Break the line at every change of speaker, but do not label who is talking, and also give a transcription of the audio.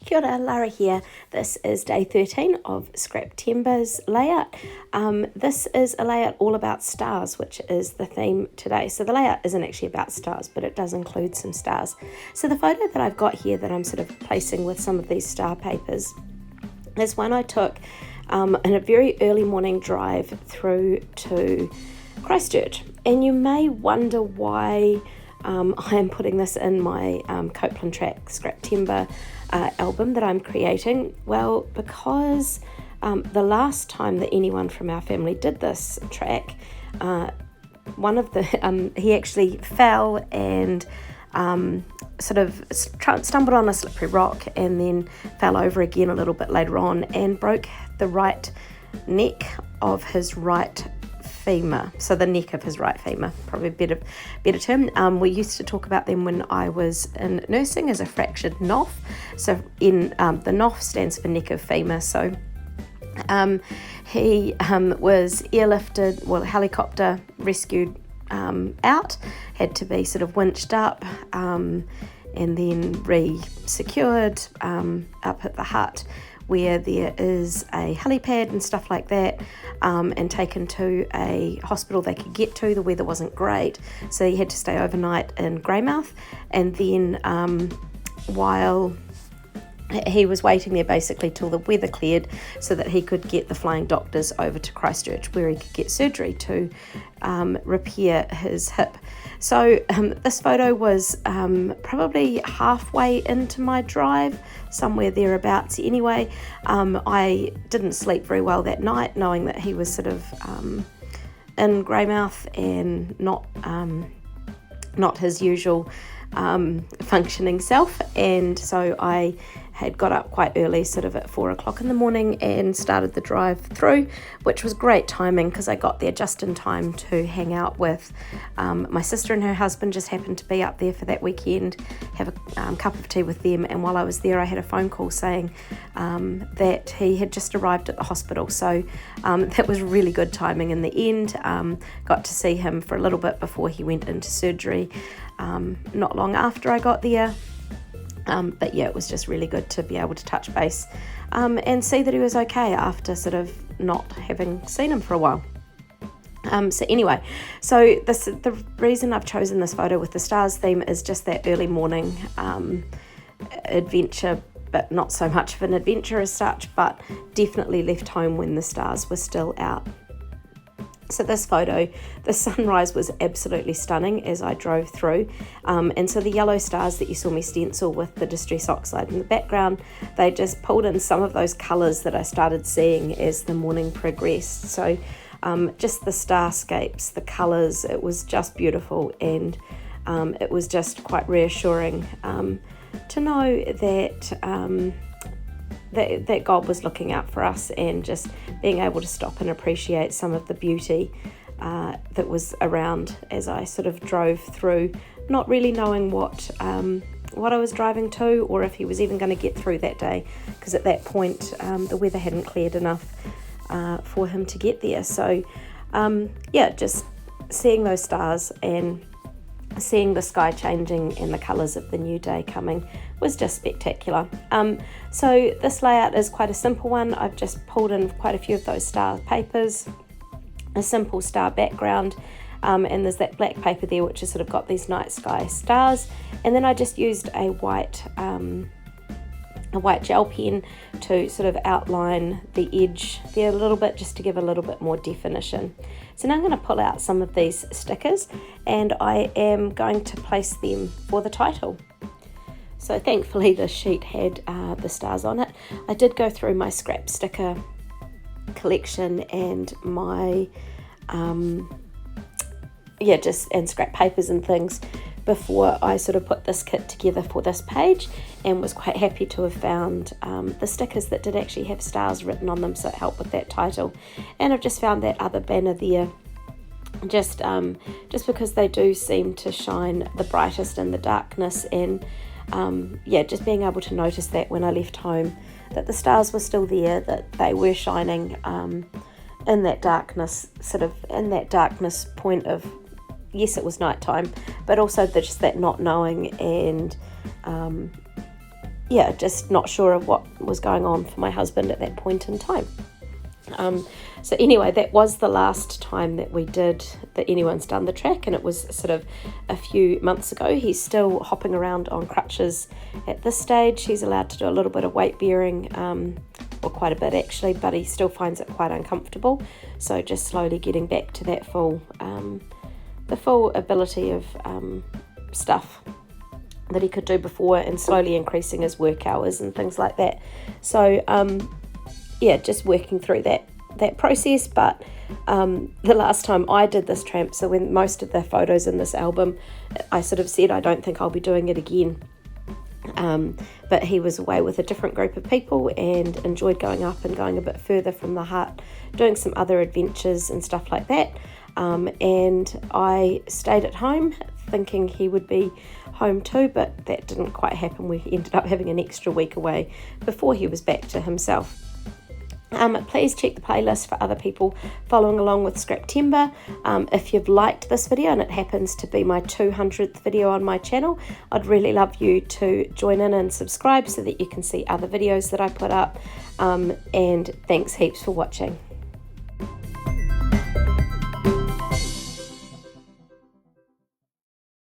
Kia ora, Lara here. This is day 13 of Scraptember's layout. This is a layout all about stars, which is the theme today. So the layout isn't actually about stars, but it does include some stars. So the photo that I've got here that I'm sort of placing with some of these star papers is one I took in a very early morning drive through to Christchurch. And you may wonder why I am putting this in my Copeland Track Scraptember album that I'm creating. Well, because the last time that anyone from our family did this track, one of the he actually fell and sort of stumbled on a slippery rock and then fell over again a little bit later on and broke the right neck of his right femur. So the neck of his right femur, probably a better term. We used to talk about them when I was in nursing as a fractured NOF. So in the NOF stands for neck of femur. So he was airlifted, helicopter rescued out, had to be sort of winched up and then re-secured up at the hut where there is a helipad and stuff like that, and taken to a hospital they could get to. The weather wasn't great, so he had to stay overnight in Greymouth, and then while he was waiting there basically till the weather cleared so that he could get the flying doctors over to Christchurch where he could get surgery to repair his hip. So this photo was probably halfway into my drive, somewhere thereabouts anyway. I didn't sleep very well that night, knowing that he was sort of in Greymouth and not his usual functioning self, and so I had got up quite early, sort of at 4 o'clock in the morning, and started the drive through, which was great timing because I got there just in time to hang out with my sister and her husband. Just happened to be up there for that weekend, have a cup of tea with them, and while I was there I had a phone call saying that he had just arrived at the hospital. So that was really good timing in the end. Got to see him for a little bit before he went into surgery not long after I got there. But yeah, it was just really good to be able to touch base and see that he was okay after sort of not having seen him for a while. So anyway, the reason I've chosen this photo with the stars theme is just that early morning adventure, but not so much of an adventure as such, but definitely left home when the stars were still out. So this photo, the sunrise was absolutely stunning as I drove through, and so the yellow stars that you saw me stencil with the distress oxide in the background, they just pulled in some of those colours that I started seeing as the morning progressed. So just the starscapes, the colours, it was just beautiful, and it was just quite reassuring to know that that God was looking out for us, and just being able to stop and appreciate some of the beauty that was around as I sort of drove through, not really knowing what I was driving to, or if he was even going to get through that day, because at that point the weather hadn't cleared enough for him to get there. So just seeing those stars and seeing the sky changing and the colours of the new day coming was just spectacular. So this layout is quite a simple one. I've just pulled in quite a few of those star papers, a simple star background, and there's that black paper there which has sort of got these night sky stars, and then I just used a white gel pen to sort of outline the edge there a little bit, just to give a little bit more definition. So now I'm going to pull out some of these stickers, and I am going to place them for the title. So thankfully this sheet had the stars on it. I did go through my scrap sticker collection and my and scrap papers and things before I sort of put this kit together for this page, and was quite happy to have found the stickers that did actually have stars written on them, so it helped with that title. And I've just found that other banner there, just because they do seem to shine the brightest in the darkness, and just being able to notice that when I left home, that the stars were still there, that they were shining in that darkness, sort of in that darkness point of, yes, it was nighttime, but also just that not knowing, and yeah, just not sure of what was going on for my husband at that point in time. So anyway, that was the last time that anyone's done the track, and it was sort of a few months ago. He's still hopping around on crutches at this stage. He's allowed to do a little bit of weight bearing, or quite a bit actually, but he still finds it quite uncomfortable. So just slowly getting back to that the full ability of stuff that he could do before, and slowly increasing his work hours and things like that. So yeah, just working through that process. But the last time I did this tramp, so when most of the photos in this album, I sort of said I don't think I'll be doing it again. But he was away with a different group of people and enjoyed going up and going a bit further from the hut, doing some other adventures and stuff like that. And I stayed at home thinking he would be home too, but that didn't quite happen. We ended up having an extra week away before he was back to himself. Please check the playlist for other people following along with Scraptember. If you've liked this video and it happens to be my 200th video on my channel, I'd really love you to join in and subscribe so that you can see other videos that I put up. And thanks heaps for watching.